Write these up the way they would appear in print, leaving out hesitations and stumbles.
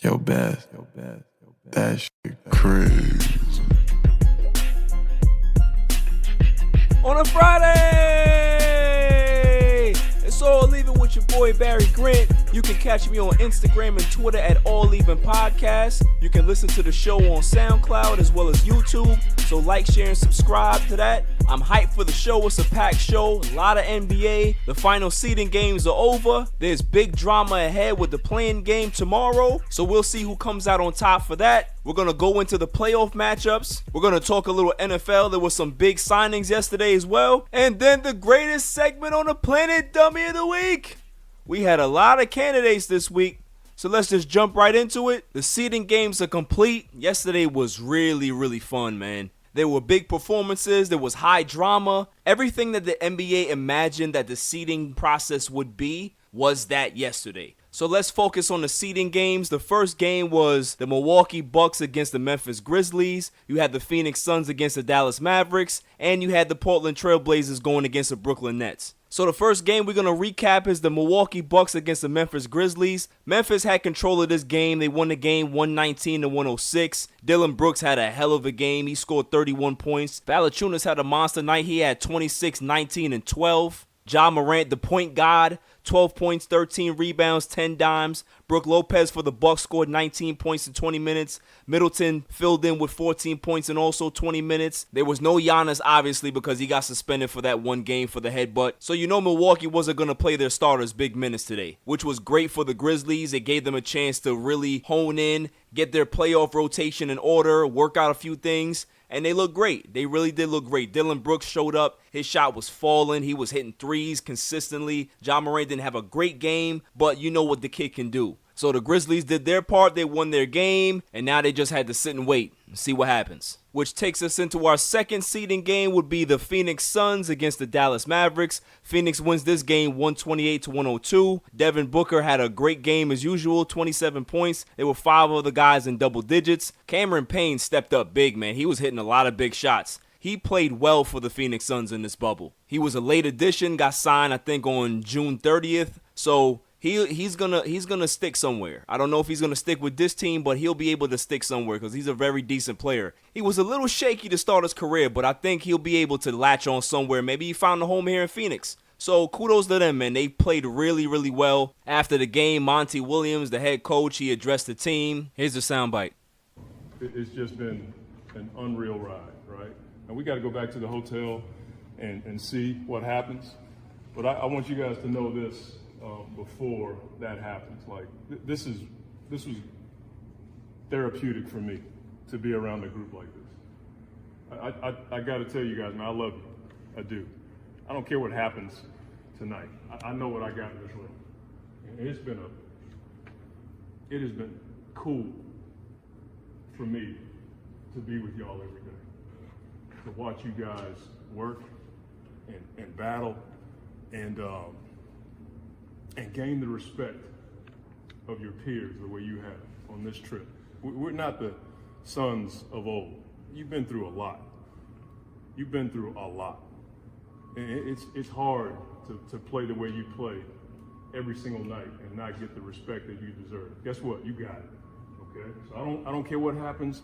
Yo, Beth, that shit crazy. On a Friday! It's All Even with your boy Barry Grant. You can catch me on Instagram and Twitter at All Even Podcast. You can listen to the show on SoundCloud as well as YouTube. So like, share, and subscribe to that. I'm hyped for the show. It's a packed show. A lot of NBA. The final seeding games are over. There's big drama ahead with the play-in game tomorrow. So we'll see who comes out on top for that. We're going to go into the playoff matchups. We're going to talk a little NFL. There were some big signings yesterday as well. And then the greatest segment on the planet, Dummy of the Week. We had a lot of candidates this week. So let's just jump right into it. The seeding games are complete. Yesterday was really fun, man. There were big performances. There was high drama. Everything that the NBA imagined that the seeding process would be was that yesterday. So let's focus on the seeding games. The first game was the Milwaukee Bucks against the Memphis Grizzlies. You had the Phoenix Suns against the Dallas Mavericks. And you had the Portland Trail Blazers going against the Brooklyn Nets. So the first game we're going to recap is the Milwaukee Bucks against the Memphis Grizzlies. Memphis had control of this game. They won the game 119-106. Dylan Brooks had a hell of a game. He scored 31 points. Valanciunas had a monster night. He had 26, 19, and 12. Ja Morant, the point guard, 12 points, 13 rebounds, 10 dimes. Brook Lopez for the Bucks scored 19 points in 20 minutes. Middleton filled in with 14 points in also 20 minutes. There was no Giannis, obviously, because he got suspended for that one game for the headbutt. So you know Milwaukee wasn't going to play their starters big minutes today, which was great for the Grizzlies. It gave them a chance to really hone in, get their playoff rotation in order, work out a few things. And they look great. They really did look great. Dylan Brooks showed up. His shot was falling. He was hitting threes consistently. Ja Morant didn't have a great game, but you know what the kid can do. So the Grizzlies did their part. They won their game, and now they just had to sit and wait and see what happens. Which takes us into our second seeding game would be the Phoenix Suns against the Dallas Mavericks. Phoenix wins this game 128-102. Devin Booker had a great game as usual, 27 points. There were 5 other guys in double digits. Cameron Payne stepped up big, man. He was hitting a lot of big shots. He played well for the Phoenix Suns in this bubble. He was a late addition, got signed I think on June 30th. So He's gonna stick somewhere. I don't know if he's gonna stick with this team, but he'll be able to stick somewhere because he's a very decent player. He was a little shaky to start his career, but I think he'll be able to latch on somewhere. Maybe he found a home here in Phoenix. So kudos to them, man. They played really well. After the game, Monty Williams, the head coach, he addressed the team. Here's the soundbite. It's just been an unreal ride, right? And we got to go back to the hotel and see what happens. But I want you guys to know this. Before that happens, like this was therapeutic for me to be around a group like this. I got to tell you guys, man, I love you. I do. I don't care what happens tonight. I know what I got in this room. And it has been cool for me to be with y'all every day, to watch you guys work and battle and gain the respect of your peers the way you have on this trip. We're not the Suns of old. You've been through a lot. You've been through a lot. And it's hard to play the way you play every single night and not get the respect that you deserve. Guess what? You got it. Okay? So I don't care what happens.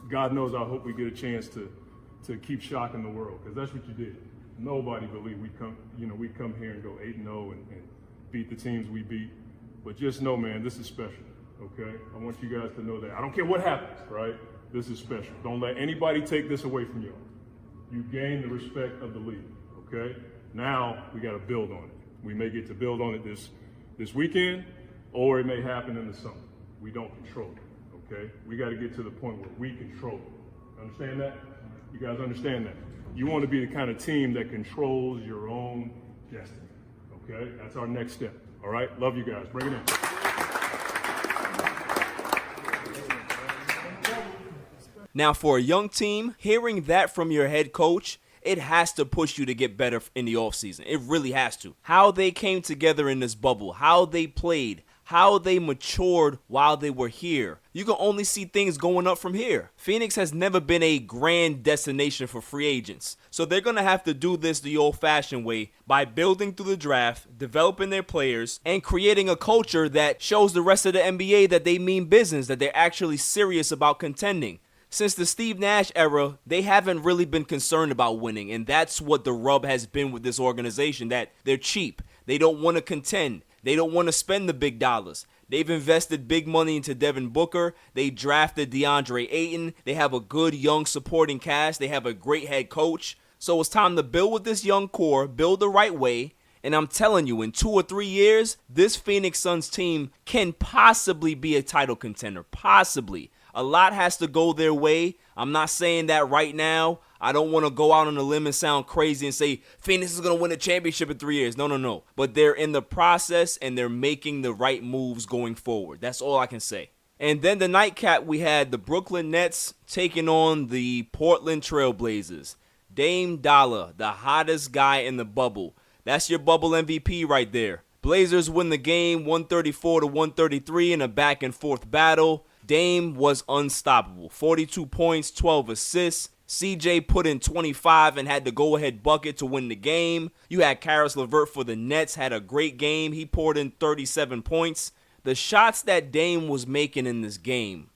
God knows I hope we get a chance to keep shocking the world, because that's what you did. Nobody believed we'd come here and go 8-0 and beat the teams we beat. But just know, man, this is special, okay? I want you guys to know that. I don't care what happens, right? This is special. Don't let anybody take this away from you. You gain the respect of the league, okay? Now we got to build on it. We may get to build on it this weekend, or it may happen in the summer. We don't control it, okay? We got to get to the point where we control it. Understand that? You guys understand that? You want to be the kind of team that controls your own destiny. Okay, that's our next step. All right, love you guys. Bring it in. Now, for a young team, hearing that from your head coach, it has to push you to get better in the offseason. It really has to. How they came together in this bubble, how they played, how they matured while they were here. You can only see things going up from here. Phoenix has never been a grand destination for free agents. So they're going to have to do this the old-fashioned way by building through the draft, developing their players, and creating a culture that shows the rest of the NBA that they mean business, that they're actually serious about contending. Since the Steve Nash era, they haven't really been concerned about winning, and that's what the rub has been with this organization, that they're cheap. They don't want to contend. They don't want to spend the big dollars. They've invested big money into Devin Booker. They drafted DeAndre Ayton. They have a good young supporting cast. They have a great head coach. So it's time to build with this young core, build the right way. And I'm telling you, in 2 or 3 years, this Phoenix Suns team can possibly be a title contender. Possibly. A lot has to go their way. I'm not saying that right now. I don't want to go out on a limb and sound crazy and say Phoenix is going to win a championship in 3 years. No. But they're in the process and they're making the right moves going forward. That's all I can say. And then the nightcap, we had the Brooklyn Nets taking on the Portland Trail Blazers. Dame Dollar, the hottest guy in the bubble. That's your bubble MVP right there. Blazers win the game 134-133 in a back and forth battle. Dame was unstoppable. 42 points, 12 assists. CJ put in 25 and had the go-ahead bucket to win the game. You had Karis LeVert for the Nets, had a great game. He poured in 37 points. The shots that Dame was making in this game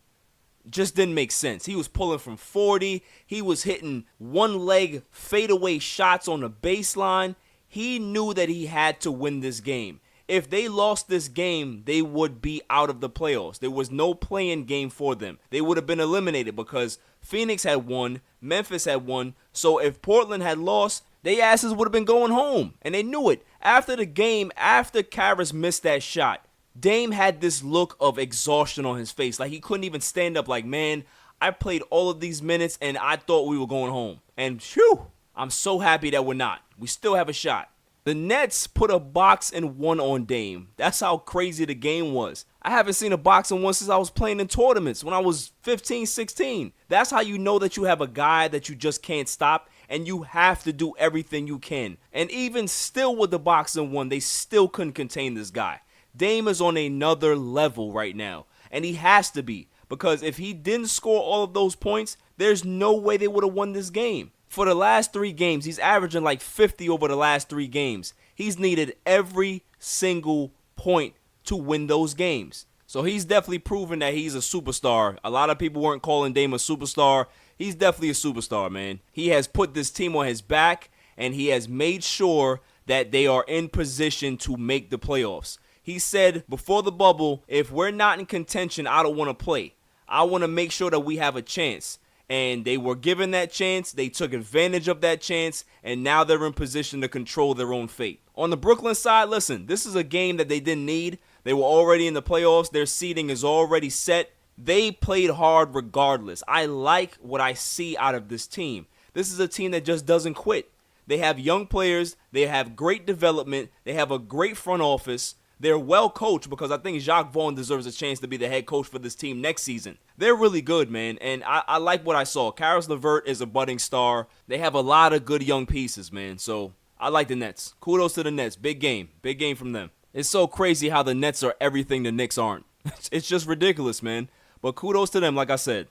just didn't make sense. He was pulling from 40. He was hitting one-leg fadeaway shots on the baseline. He knew that he had to win this game. If they lost this game, they would be out of the playoffs. There was no play-in game for them. They would have been eliminated because Phoenix had won, Memphis had won. So if Portland had lost, they asses would have been going home. And they knew it. After the game, after Karis missed that shot, Dame had this look of exhaustion on his face. Like he couldn't even stand up. Like, man, I played all of these minutes and I thought we were going home. And phew, I'm so happy that we're not. We still have a shot. The Nets put a box and one on Dame. That's how crazy the game was. I haven't seen a box and one since I was playing in tournaments when I was 15, 16. That's how you know that you have a guy that you just can't stop and you have to do everything you can. And even still with the box and one, they still couldn't contain this guy. Dame is on another level right now, and he has to be, because if he didn't score all of those points, there's no way they would have won this game. For the last 3 games, he's averaging like 50 over the last 3 games. He's needed every single point to win those games. So he's definitely proven that he's a superstar. A lot of people weren't calling Dame a superstar. He's definitely a superstar, man. He has put this team on his back, and he has made sure that they are in position to make the playoffs. He said before the bubble, if we're not in contention, I don't want to play. I want to make sure that we have a chance. And they were given that chance, they took advantage of that chance, and now they're in position to control their own fate. On the Brooklyn side, listen, this is a game that they didn't need. They were already in the playoffs. Their seeding is already set. They played hard regardless. I like what I see out of this team. This is a team that just doesn't quit. They have young players. They have great development. They have a great front office. They're well coached because I think Jacques Vaughn deserves a chance to be the head coach for this team next season. They're really good, man, and I like what I saw. Karis LeVert is a budding star. They have a lot of good young pieces, man, so I like the Nets. Kudos to the Nets. Big game from them. It's so crazy how the Nets are everything the Knicks aren't. It's just ridiculous, man, but kudos to them, like I said.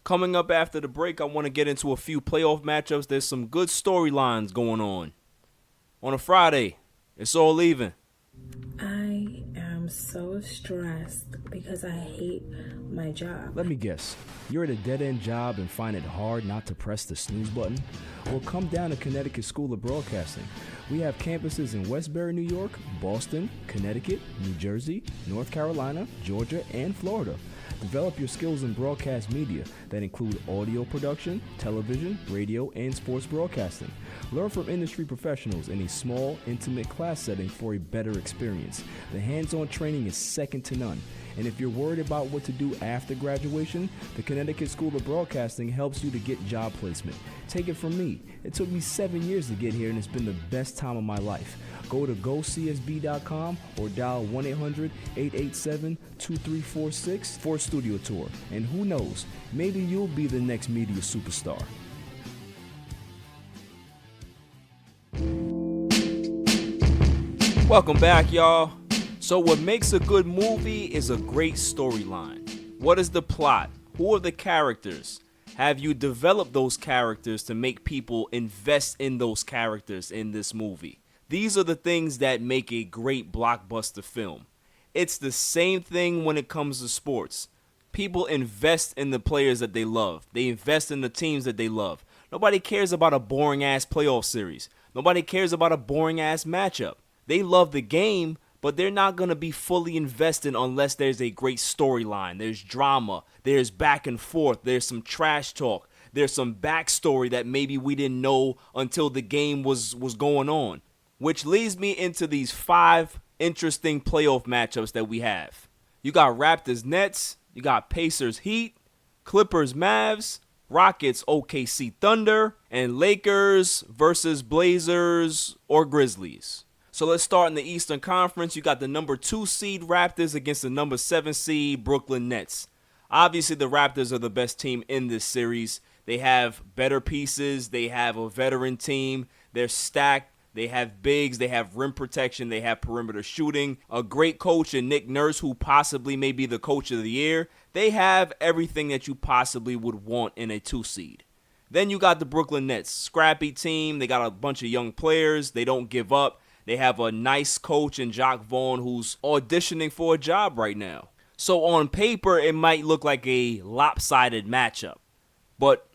Coming up after the break, I want to get into a few playoff matchups. There's some good storylines going on. On a Friday, it's all even. I am so stressed because I hate my job. Let me guess, you're at a dead-end job and find it hard not to press the snooze button? Well, come down to Connecticut School of Broadcasting. We have campuses in Westbury, New York, Boston, Connecticut, New Jersey, North Carolina, Georgia, and Florida. Develop your skills in broadcast media that include audio production, television, radio, and sports broadcasting. Learn from industry professionals in a small, intimate class setting for a better experience. The hands-on training is second to none. And if you're worried about what to do after graduation, the Connecticut School of Broadcasting helps you to get job placement. Take it from me. It took me 7 years to get here, and it's been the best time of my life. Go to gocsb.com or dial 1-800-887-2346 for a studio tour. And who knows, maybe you'll be the next media superstar. Welcome back, y'all. So what makes a good movie is a great storyline. What is the plot? Who are the characters? Have you developed those characters to make people invest in those characters in this movie? These are the things that make a great blockbuster film. It's the same thing when it comes to sports. People invest in the players that they love. They invest in the teams that they love. Nobody cares about a boring-ass playoff series. Nobody cares about a boring-ass matchup. They love the game, but they're not going to be fully invested unless there's a great storyline. There's drama. There's back and forth. There's some trash talk. There's some backstory that maybe we didn't know until the game was going on. Which leads me into these 5 interesting playoff matchups that we have. You got Raptors Nets. You got Pacers Heat. Clippers Mavs. Rockets OKC Thunder. And Lakers versus Blazers or Grizzlies. So let's start in the Eastern Conference. You got the number 2 seed Raptors against the number 7 seed Brooklyn Nets. Obviously, the Raptors are the best team in this series. They have better pieces. They have a veteran team. They're stacked. They have bigs. They have rim protection. They have perimeter shooting. A great coach in Nick Nurse, who possibly may be the coach of the year. They have everything that you possibly would want in a 2 seed. Then you got the Brooklyn Nets. Scrappy team. They got a bunch of young players. They don't give up. They have a nice coach in Jacques Vaughn who's auditioning for a job right now. So on paper, it might look like a lopsided matchup, but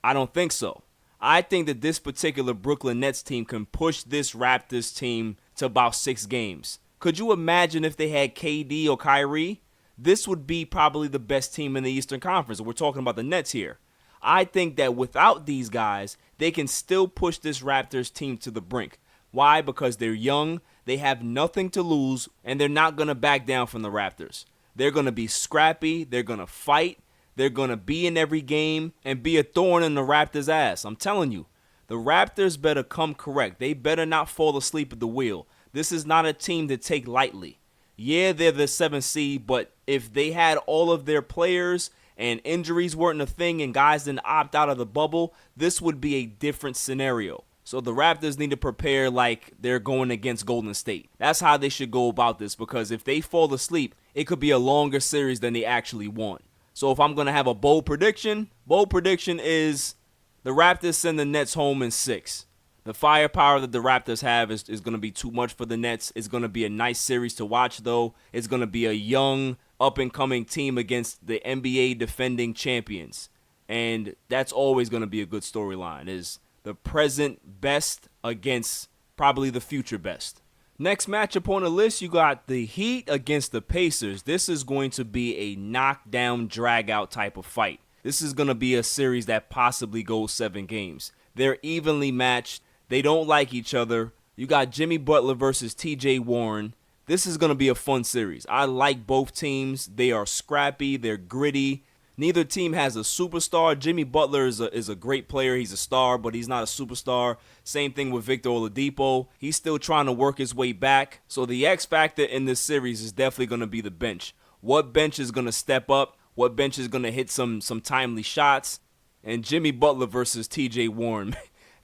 I don't think so. I think that this particular Brooklyn Nets team can push this Raptors team to about 6 games. Could you imagine if they had KD or Kyrie? This would be probably the best team in the Eastern Conference. We're talking about the Nets here. I think that without these guys, they can still push this Raptors team to the brink. Why? Because they're young, they have nothing to lose, and they're not going to back down from the Raptors. They're going to be scrappy, they're going to fight, they're going to be in every game and be a thorn in the Raptors' ass. I'm telling you, the Raptors better come correct. They better not fall asleep at the wheel. This is not a team to take lightly. Yeah, they're the 7th seed, but if they had all of their players and injuries weren't a thing and guys didn't opt out of the bubble, this would be a different scenario. So the Raptors need to prepare like they're going against Golden State. That's how they should go about this, because if they fall asleep, it could be a longer series than they actually want. So if I'm going to have a bold prediction is the Raptors send the Nets home in 6. The firepower that the Raptors have is going to be too much for the Nets. It's going to be a nice series to watch, though. It's going to be a young, up-and-coming team against the NBA defending champions. And that's always going to be a good storyline, is the present best against probably the future best. Next matchup on the list, you got the Heat against the Pacers. This is going to be a knockdown, drag-out type of fight. This is going to be a series that possibly goes 7 games. They're evenly matched. They don't like each other. You got Jimmy Butler versus TJ Warren. This is going to be a fun series. I like both teams. They are scrappy. They're gritty. Neither team has a superstar. Jimmy Butler is a great player. He's a star, but he's not a superstar. Same thing with Victor Oladipo. He's still trying to work his way back. So the X factor in this series is definitely going to be the bench. What bench is going to step up? What bench is going to hit some timely shots? And Jimmy Butler versus TJ Warren.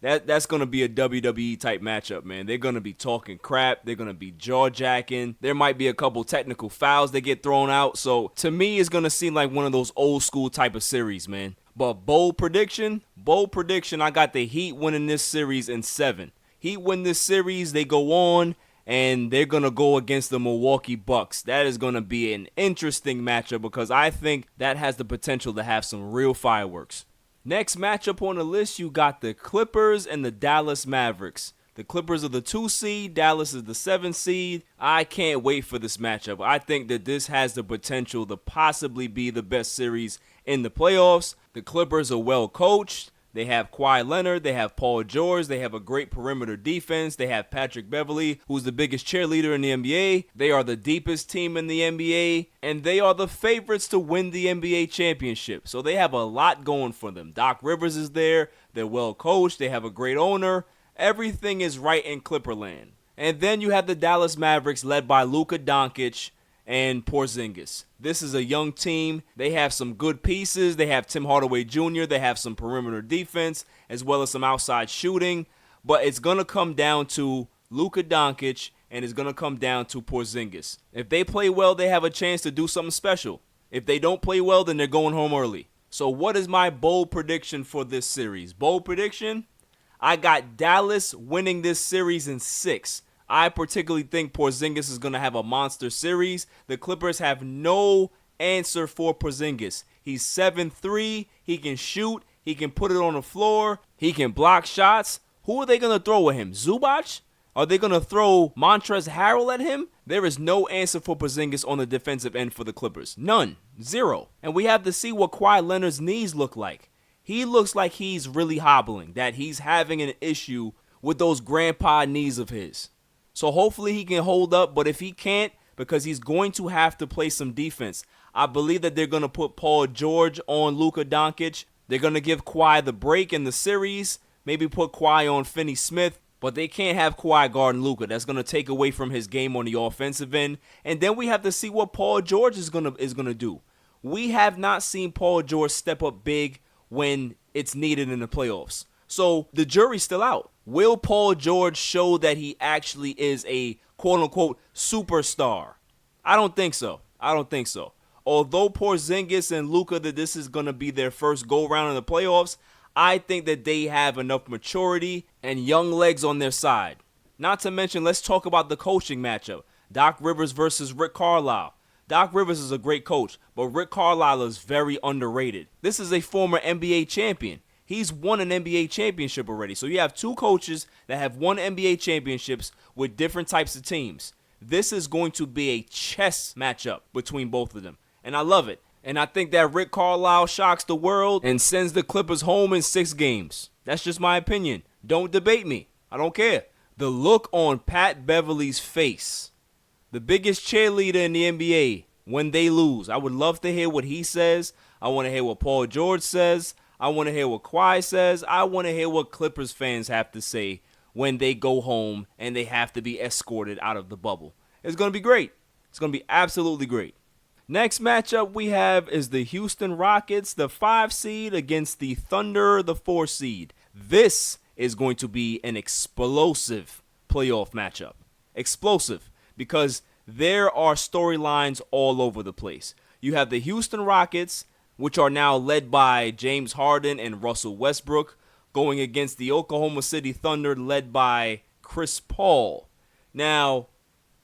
That's going to be a WWE type matchup, man. They're going to be talking crap. They're going to be jaw-jacking. There might be a couple technical fouls that get thrown out. So, to me, it's going to seem like one of those old-school type of series, man. But bold prediction, I got the Heat winning this series in 7. Heat win this series, they go on, and they're going to go against the Milwaukee Bucks. That is going to be an interesting matchup because I think that has the potential to have some real fireworks. Next matchup on the list, you got the Clippers and the Dallas Mavericks. The Clippers are the 2 seed, Dallas is the 7 seed. I can't wait for this matchup. I think that this has the potential to possibly be the best series in the playoffs. The Clippers are well coached. They have Kawhi Leonard. They have Paul George. They have a great perimeter defense. They have Patrick Beverley, who's the biggest cheerleader in the NBA. They are the deepest team in the NBA, and they are the favorites to win the NBA championship. So they have a lot going for them. Doc Rivers is there. They're well coached. They have a great owner. Everything is right in Clipperland. And then you have the Dallas Mavericks led by Luka Doncic and Porzingis. This is a young team. They have some good pieces. They have Tim Hardaway Jr. They have some perimeter defense as well as some outside shooting. But it's going to come down to Luka Doncic and it's going to come down to Porzingis. If they play well, they have a chance to do something special. If they don't play well, then they're going home early. So what is my bold prediction for this series? Bold prediction? I got Dallas winning this series in 6. I particularly think Porzingis is going to have a monster series. The Clippers have no answer for Porzingis. He's 7'3", he can shoot, he can put it on the floor, he can block shots. Who are they going to throw at him? Zubac? Are they going to throw Montrezl Harrell at him? There is no answer for Porzingis on the defensive end for the Clippers. None. Zero. And we have to see what Kawhi Leonard's knees look like. He looks like he's really hobbling, that he's having an issue with those grandpa knees of his. So hopefully he can hold up, but if he can't, because he's going to have to play some defense, I believe that they're going to put Paul George on Luka Doncic. They're going to give Kawhi the break in the series, maybe put Kawhi on Finney-Smith, but they can't have Kawhi guarding Luka. That's going to take away from his game on the offensive end. And then we have to see what Paul George is going to do. We have not seen Paul George step up big when it's needed in the playoffs. So the jury's still out. Will Paul George show that he actually is a quote-unquote superstar? I don't think so. Although Porzingis and Luka, that this is going to be their first go-round in the playoffs, I think that they have enough maturity and young legs on their side. Not to mention, let's talk about the coaching matchup. Doc Rivers versus Rick Carlisle. Doc Rivers is a great coach, but Rick Carlisle is very underrated. This is a former NBA champion. He's won an NBA championship already. So you have two coaches that have won NBA championships with different types of teams. This is going to be a chess matchup between both of them. And I love it. And I think that Rick Carlisle shocks the world and sends the Clippers home in 6 games. That's just my opinion. Don't debate me. I don't care. The look on Pat Beverly's face, the biggest cheerleader in the NBA when they lose. I would love to hear what he says. I want to hear what Paul George says. I want to hear what Kawhi says. I want to hear what Clippers fans have to say when they go home and they have to be escorted out of the bubble. It's going to be great. It's going to be absolutely great. Next matchup we have is the Houston Rockets, the 5 seed, against the Thunder, the 4 seed. This is going to be an explosive playoff matchup. Explosive, because there are storylines all over the place. You have the Houston Rockets, which are now led by James Harden and Russell Westbrook, going against the Oklahoma City Thunder, led by Chris Paul. Now,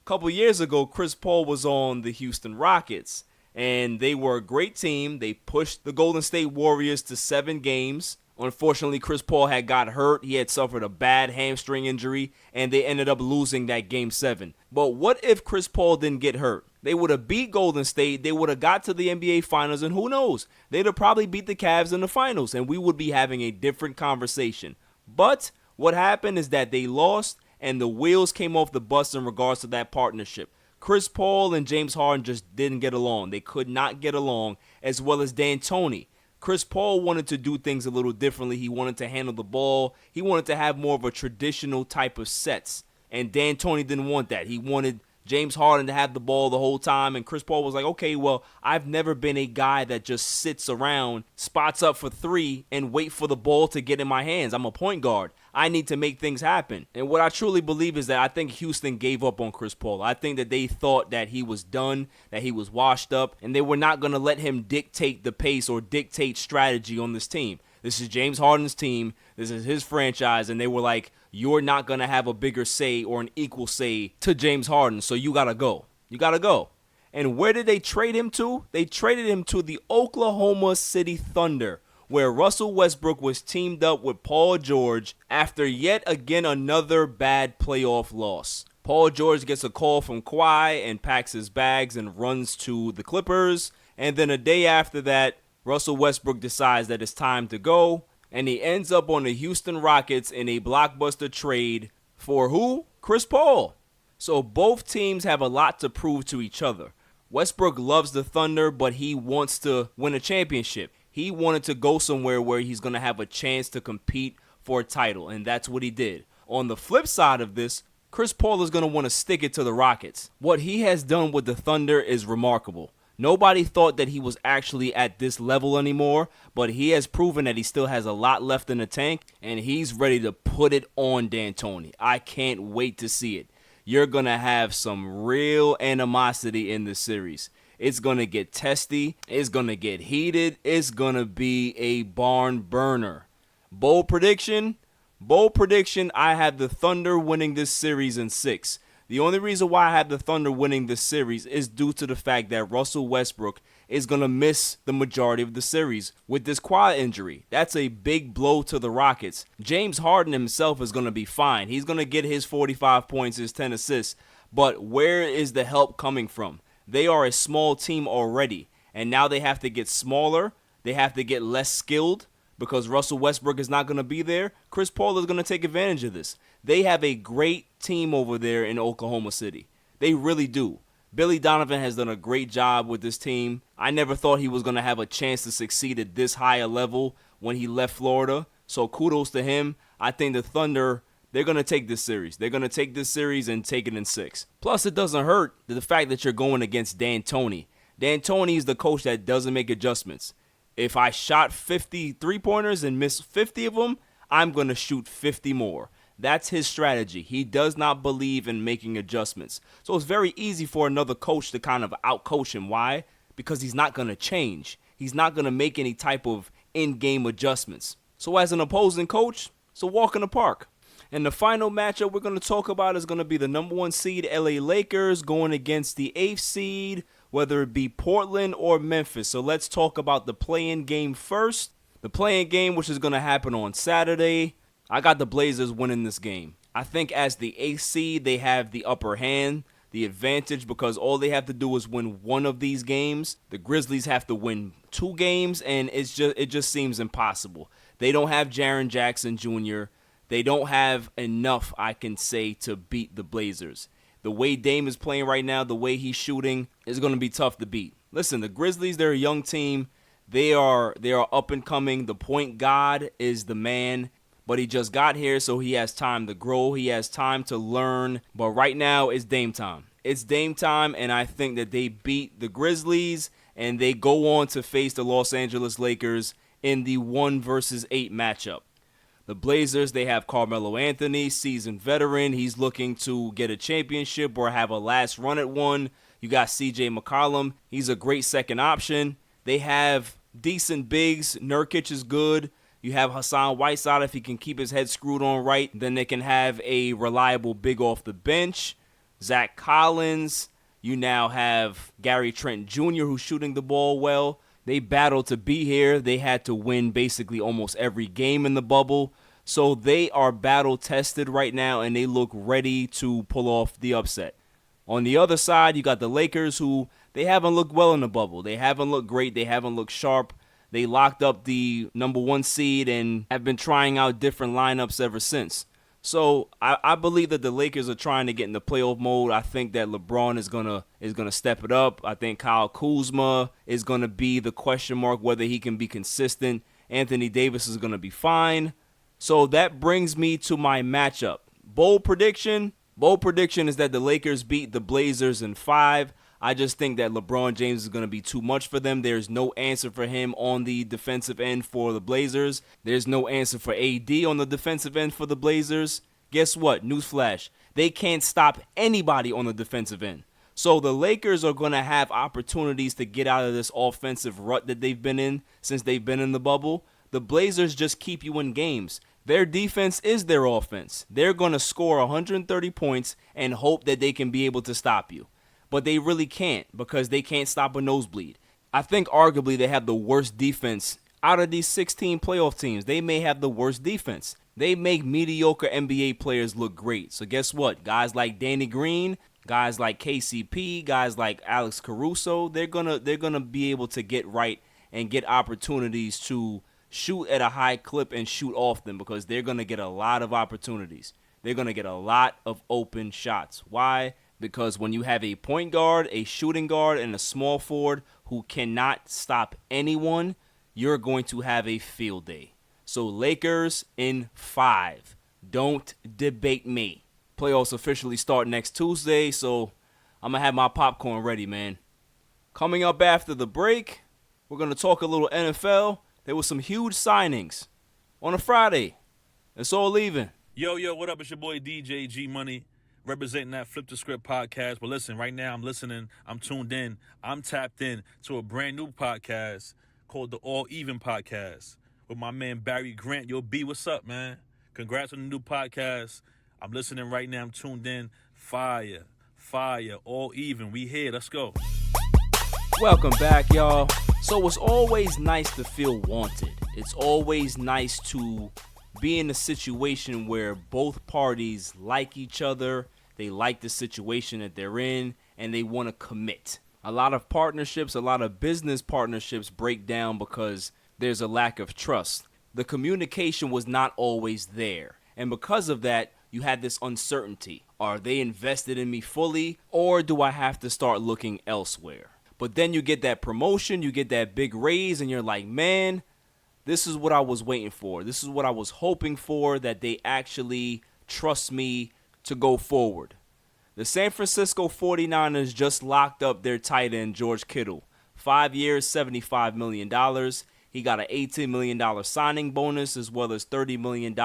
a couple years ago, Chris Paul was on the Houston Rockets, and they were a great team. They pushed the Golden State Warriors to 7 games. Unfortunately, Chris Paul had got hurt. He had suffered a bad hamstring injury, and they ended up losing that Game 7. But what if Chris Paul didn't get hurt? They would have beat Golden State. They would have got to the NBA Finals, and who knows? They'd have probably beat the Cavs in the Finals, and we would be having a different conversation. But what happened is that they lost, and the wheels came off the bus in regards to that partnership. Chris Paul and James Harden just didn't get along. They could not get along, as well as D'Antoni. Chris Paul wanted to do things a little differently. He wanted to handle the ball. He wanted to have more of a traditional type of sets. And D'Antoni didn't want that. He wanted James Harden to have the ball the whole time. And Chris Paul was like, okay, well, I've never been a guy that just sits around, spots up for 3, and wait for the ball to get in my hands. I'm a point guard. I need to make things happen. And what I truly believe is that I think Houston gave up on Chris Paul. I think that they thought that he was done, that he was washed up, and they were not going to let him dictate the pace or dictate strategy on this team. This is James Harden's team. This is his franchise. And they were like, you're not going to have a bigger say or an equal say to James Harden, so you got to go. You got to go. And where did they trade him to? They traded him to the Oklahoma City Thunder, where Russell Westbrook was teamed up with Paul George after yet again another bad playoff loss. Paul George gets a call from Kawhi and packs his bags and runs to the Clippers. And then a day after that, Russell Westbrook decides that it's time to go. And he ends up on the Houston Rockets in a blockbuster trade for who? Chris Paul. So both teams have a lot to prove to each other. Westbrook loves the Thunder, but he wants to win a championship. He wanted to go somewhere where he's going to have a chance to compete for a title, and that's what he did. On the flip side of this, Chris Paul is going to want to stick it to the Rockets. What he has done with the Thunder is remarkable. Nobody thought that he was actually at this level anymore, but he has proven that he still has a lot left in the tank, and he's ready to put it on D'Antoni. I can't wait to see it. you're going to have some real animosity in this series. It's going to get testy. It's going to get heated. It's going to be a barn burner. Bold prediction, I have the Thunder winning this series in 6. The only reason why I have the Thunder winning this series is due to the fact that Russell Westbrook is going to miss the majority of the series with this quad injury. That's a big blow to the Rockets. James Harden himself is going to be fine. He's going to get his 45 points, his 10 assists. But where is the help coming from? They are a small team already, and now they have to get smaller. They have to get less skilled because Russell Westbrook is not going to be there. Chris Paul is going to take advantage of this. They have a great team over there in Oklahoma City. They really do. Billy Donovan has done a great job with this team. I never thought he was going to have a chance to succeed at this high a level when he left Florida. So kudos to him. I think the Thunder, they're going to take this series. They're going to take this series and take it in 6. Plus, it doesn't hurt the fact that you're going against D'Antoni. D'Antoni is the coach that doesn't make adjustments. If I shot 50 three-pointers and missed 50 of them, I'm going to shoot 50 more. That's his strategy. He does not believe in making adjustments. So it's very easy for another coach to kind of outcoach him. Why? Because he's not going to change. He's not going to make any type of in-game adjustments. So as an opposing coach, it's a walk in the park. And the final matchup we're going to talk about is going to be the number 1 seed LA Lakers going against the 8th seed, whether it be Portland or Memphis. So let's talk about the play-in game first. The play-in game, which is going to happen on Saturday. I got the Blazers winning this game. I think as the 8th seed, they have the upper hand, the advantage, because all they have to do is win one of these games. The Grizzlies have to win 2 games, and it just seems impossible. They don't have Jaren Jackson Jr. They don't have enough, I can say, to beat the Blazers. The way Dame is playing right now, the way he's shooting, is going to be tough to beat. Listen, the Grizzlies, they're a young team. They are up and coming. The point guard is the man. But he just got here, so he has time to grow. He has time to learn. But right now, it's Dame time. It's Dame time, and I think that they beat the Grizzlies, and they go on to face the Los Angeles Lakers in the 1 versus 8 matchup. The Blazers, they have Carmelo Anthony, seasoned veteran. He's looking to get a championship or have a last run at one. You got CJ McCollum. He's a great second option. They have decent bigs. Nurkic is good. You have Hassan Whiteside. If he can keep his head screwed on right, then they can have a reliable big off the bench. Zach Collins. You now have Gary Trent Jr., who's shooting the ball well. They battled to be here. They had to win basically almost every game in the bubble. So they are battle tested right now, and they look ready to pull off the upset. On the other side, you got the Lakers, who they haven't looked well in the bubble. They haven't looked great. They haven't looked sharp. They locked up the number 1 seed and have been trying out different lineups ever since. So I believe that the Lakers are trying to get into playoff mode. I think that LeBron is gonna step it up. I think Kyle Kuzma is gonna be the question mark whether he can be consistent. Anthony Davis is gonna be fine. So that brings me to my matchup. Bold prediction is that the Lakers beat the Blazers in 5. I just think that LeBron James is going to be too much for them. There's no answer for him on the defensive end for the Blazers. There's no answer for AD on the defensive end for the Blazers. Guess what? Newsflash. They can't stop anybody on the defensive end. So the Lakers are going to have opportunities to get out of this offensive rut that they've been in since they've been in the bubble. The Blazers just keep you in games. Their defense is their offense. They're going to score 130 points and hope that they can be able to stop you. But they really can't because they can't stop a nosebleed. I think arguably they have the worst defense out of these 16 playoff teams. They may have the worst defense. They make mediocre NBA players look great. So guess what? Guys like Danny Green, guys like KCP, guys like Alex Caruso, they're gonna be able to get right and get opportunities to shoot at a high clip and shoot off them because they're gonna get a lot of opportunities. They're gonna get a lot of open shots. Why? Because when you have a point guard, a shooting guard, and a small forward who cannot stop anyone, you're going to have a field day. So Lakers in 5. Don't debate me. Playoffs officially start next Tuesday, so I'm going to have my popcorn ready, man. Coming up after the break, we're going to talk a little NFL. There were some huge signings on a Friday. It's all leaving. Yo, what up? It's your boy DJ G Money. representing that Flip the Script podcast. But listen, right now I'm tuned in, I'm tapped in to a brand new podcast called the All Even Podcast with my man Barry Grant. Yo, B, what's up, man? Congrats on the new podcast. I'm listening right now, I'm tuned in. Fire, All Even. We here, let's go. Welcome back, y'all. So it's always nice to feel wanted. It's always nice to be in a situation where both parties like each other, they like the situation that they're in, and they want to commit. A lot of partnerships, a lot of business partnerships break down because there's a lack of trust. The communication was not always there. And because of that, you had this uncertainty. Are they invested in me fully, or do I have to start looking elsewhere? But then you get that promotion, you get that big raise, and you're like, man, this is what I was waiting for. This is what I was hoping for, that they actually trust me to go forward. The San Francisco 49ers just locked up their tight end, George Kittle. 5 years, $75 million. He got an $18 million signing bonus as well as $30 million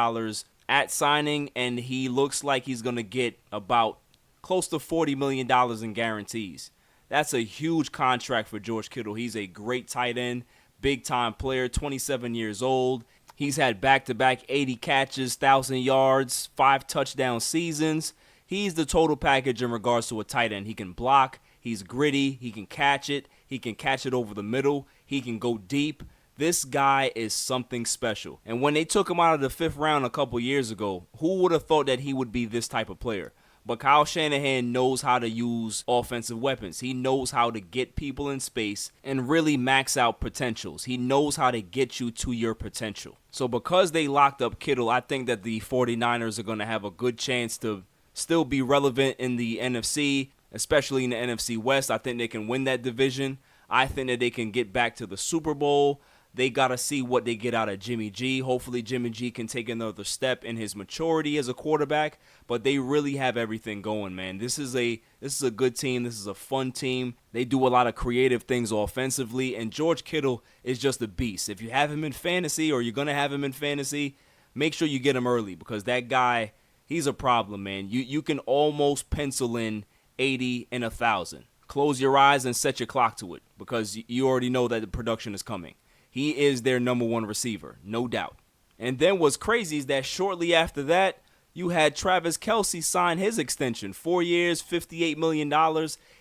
at signing, and he looks like he's going to get about close to $40 million in guarantees. That's a huge contract for George Kittle. He's a great tight end. Big-time player, 27 years old. He's had back-to-back 80 catches, 1,000 yards, 5 touchdown seasons. He's the total package in regards to a tight end. He can block. He's gritty. He can catch it. He can catch it over the middle. He can go deep. This guy is something special. And when they took him out of the 5th round a couple years ago, who would have thought that he would be this type of player? But Kyle Shanahan knows how to use offensive weapons. He knows how to get people in space and really max out potentials. He knows how to get you to your potential. So because they locked up Kittle, I think that the 49ers are going to have a good chance to still be relevant in the NFC, especially in the NFC West. I think they can win that division. I think that they can get back to the Super Bowl. They got to see what they get out of Jimmy G. Hopefully Jimmy G can take another step in his maturity as a quarterback, but they really have everything going, man. This is a good team. This is a fun team. They do a lot of creative things offensively, and George Kittle is just a beast. If you have him in fantasy or you're going to have him in fantasy, make sure you get him early because that guy, he's a problem, man. You can almost pencil in 80 and 1,000. Close your eyes and set your clock to it because you already know that the production is coming. He is their number one receiver, no doubt. And then what's crazy is that shortly after that, you had Travis KELCE sign his extension. 4 years, $58 million.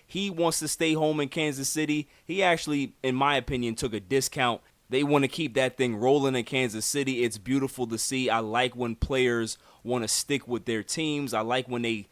He wants to stay home in Kansas City. He actually, in my opinion, took a discount. They want to keep that thing rolling in Kansas City. It's beautiful to see. I like when players want to stick with their teams. I like when they,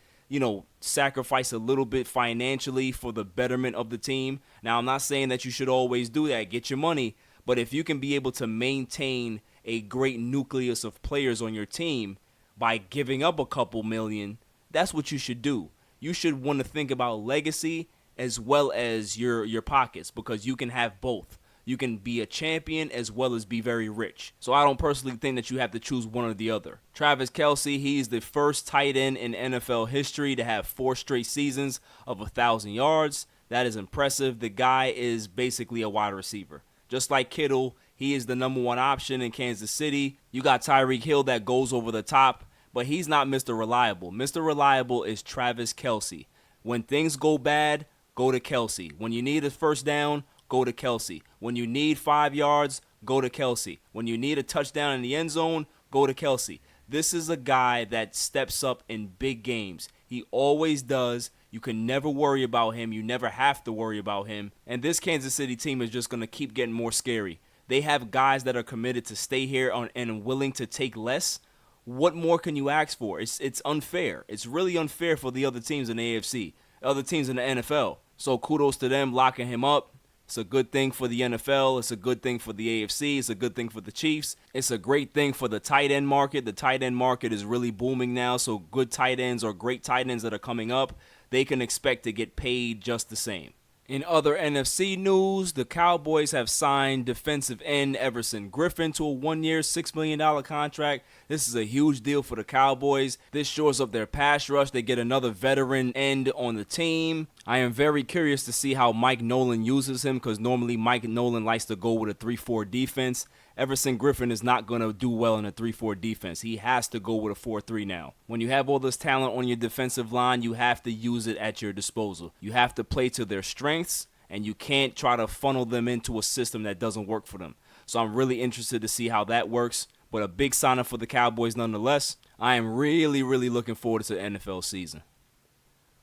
sacrifice a little bit financially for the betterment of the team. Now, I'm not saying that you should always do that. Get your money. But if you can be able to maintain a great nucleus of players on your team by giving up a couple million, that's what you should do. You should want to think about legacy as well as your pockets because you can have both. You can be a champion as well as be very rich. So I don't personally think that you have to choose one or the other. Travis KELCE, he's the first tight end in NFL history to have 4 straight seasons of 1,000 yards. That is impressive. The guy is basically a wide receiver. Just like Kittle, he is the number one option in Kansas City. You got Tyreek Hill that goes over the top, but he's not Mr. Reliable. Mr. Reliable is Travis KELCE. When things go bad, go to KELCE. When you need a first down, go to KELCE. When you need 5 yards, go to KELCE. When you need a touchdown in the end zone, go to KELCE. This is a guy that steps up in big games. He always does. You can never worry about him. You never have to worry about him. And this Kansas City team is just going to keep getting more scary. They have guys that are committed to stay here and willing to take less. What more can you ask for? It's unfair. It's really unfair for the other teams in the AFC, other teams in the NFL. So kudos to them locking him up. It's a good thing for the NFL. It's a good thing for the AFC. It's a good thing for the Chiefs. It's a great thing for the tight end market. The tight end market is really booming now, so good tight ends or great tight ends that are coming up, they can expect to get paid just the same. In other NFC news, the Cowboys have signed defensive end Everson Griffin to a 1-year, $6 million contract. This is a huge deal for the Cowboys. This shores up their pass rush. They get another veteran end on the team. I am very curious to see how Mike Nolan uses him, because normally Mike Nolan likes to go with a 3-4 defense. Everson Griffin is not going to do well in a 3-4 defense. He has to go with a 4-3 now. When you have all this talent on your defensive line, you have to use it at your disposal. You have to play to their strengths, and you can't try to funnel them into a system that doesn't work for them. So I'm really interested to see how that works, but a big sign up for the Cowboys nonetheless. I am really, really looking forward to the NFL season.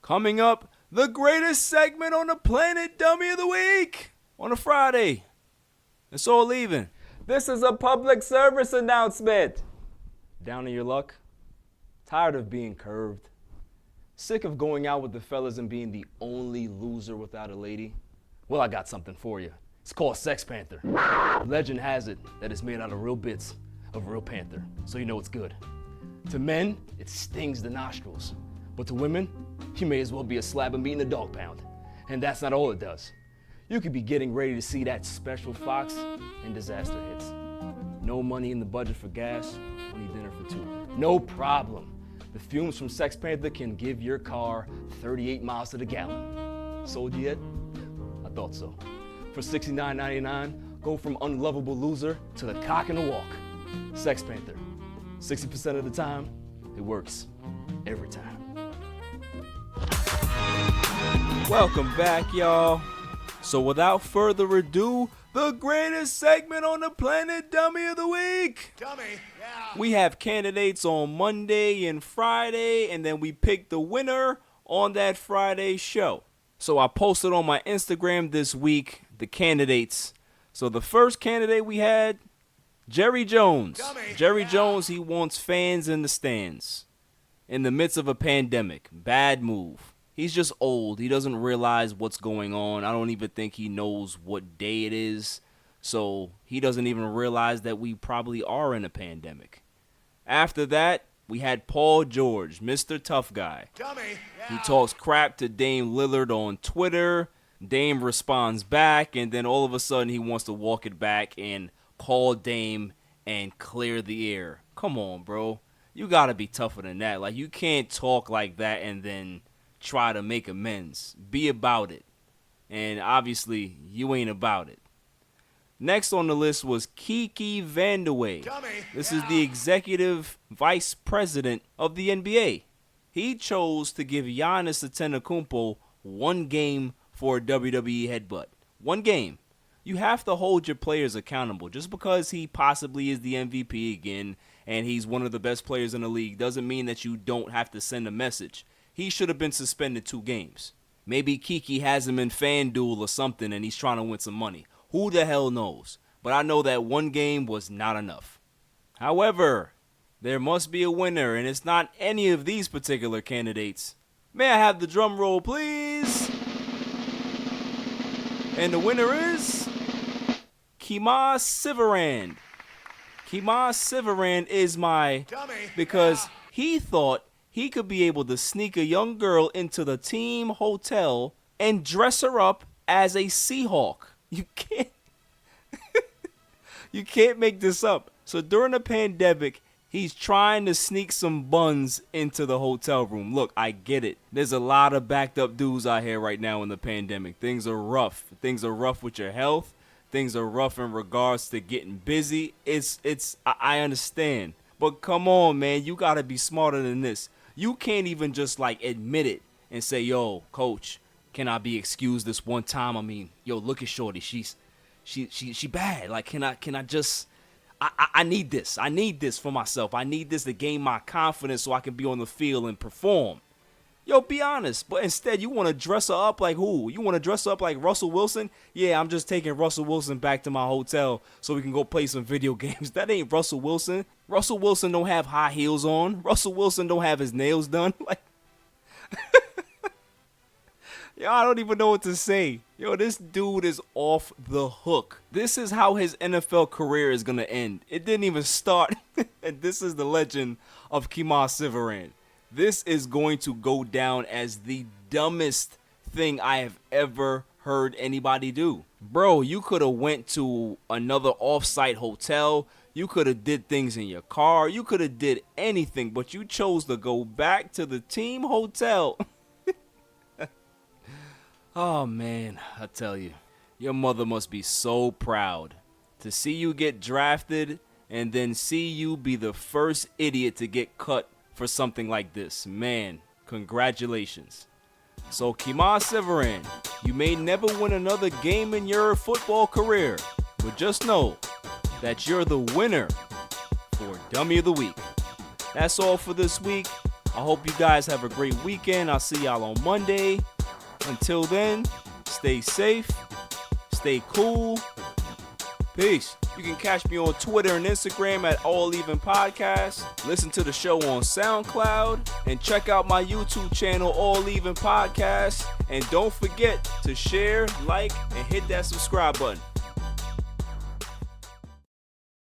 Coming up, the greatest segment on the planet, Dummy of the Week, on a Friday. It's all even. This is a public service announcement. Down on your luck? Tired of being curved? Sick of going out with the fellas and being the only loser without a lady? Well, I got something for you. It's called Sex Panther. Legend has it that it's made out of real bits of real panther, so you know it's good. To men, it stings the nostrils. But to women, you may as well be a slab of meat in a dog pound. And that's not all it does. You could be getting ready to see that special fox and disaster hits. No money in the budget for gas, only dinner for two. No problem. The fumes from Sex Panther can give your car 38 miles to the gallon. Sold you yet? I thought so. For $69.99, go from unlovable loser to the cock in the walk. Sex Panther. 60% of the time, it works. Every time. Welcome back, y'all. So without further ado, the greatest segment on the planet, Dummy of the Week. Dummy, yeah. We have candidates on Monday and Friday, and then we pick the winner on that Friday show. So I posted on my Instagram this week the candidates. So the first candidate we had, Jerry Jones. Jerry Jones, he wants fans in the stands in the midst of a pandemic. Bad move. He's just old. He doesn't realize what's going on. I don't even think he knows what day it is. So he doesn't even realize that we probably are in a pandemic. After that, we had Paul George, Mr. Tough Guy. He talks crap to Dame Lillard on Twitter. Dame responds back, and then all of a sudden he wants to walk it back and call Dame and clear the air. Come on, bro. You got to be tougher than that. Like, you can't talk like that and then try to make amends. Be about it. And obviously, you ain't about it. Next on the list was Kiki Vandeweghe. This is the executive vice president of the NBA. He chose to give Giannis Antetokounmpo one game for a WWE headbutt. One game. You have to hold your players accountable. Just because he possibly is the MVP again and he's one of the best players in the league doesn't mean that you don't have to send a message. He should have been suspended 2 games. Maybe Kiki has him in FanDuel or something and he's trying to win some money. Who the hell knows? But I know that one game was not enough. However, there must be a winner, and it's not any of these particular candidates. May I have the drum roll, please? And the winner is Kemah Siverand. Kemah Siverand is my because he thought he could be able to sneak a young girl into the team hotel and dress her up as a Seahawk. You can't you can't make this up. So during the pandemic, he's trying to sneak some buns into the hotel room. Look, I get it. There's a lot of backed up dudes out here right now in the pandemic. Things are rough. Things are rough with your health. Things are rough in regards to getting busy. I understand. But come on, man. You got to be smarter than this. You can't even just like admit it and say, yo, coach, can I be excused this one time? I mean, yo, look at Shorty. She bad. Like, can I just, I need this. I need this for myself. I need this to gain my confidence so I can be on the field and perform. Yo, be honest. But instead, you want to dress her up like who? You want to dress her up like Russell Wilson? Yeah, I'm just taking Russell Wilson back to my hotel so we can go play some video games. That ain't Russell Wilson. Russell Wilson don't have high heels on. Russell Wilson don't have his nails done. Like, yo, I don't even know what to say. Yo, this dude is off the hook. This is how his NFL career is going to end. It didn't even start. And this is the legend of Kemah Siverand. This is going to go down as the dumbest thing I have ever heard anybody do. Bro, you could have went to another off-site hotel. You could have did things in your car. You could have did anything, but you chose to go back to the team hotel. Oh man, I tell you, your mother must be so proud to see you get drafted and then see you be the first idiot to get cut for something like this. Man, congratulations. So Kima Severin, you may never win another game in your football career, but just know that you're the winner for Dummy of the Week. That's all for this week. I hope you guys have a great weekend. I'll see y'all on Monday. Until then, stay safe, stay cool. Peace. You can catch me on Twitter and Instagram at All Even Podcast. Listen to the show on SoundCloud and check out my YouTube channel, All Even Podcast. And don't forget to share, like, and hit that subscribe button.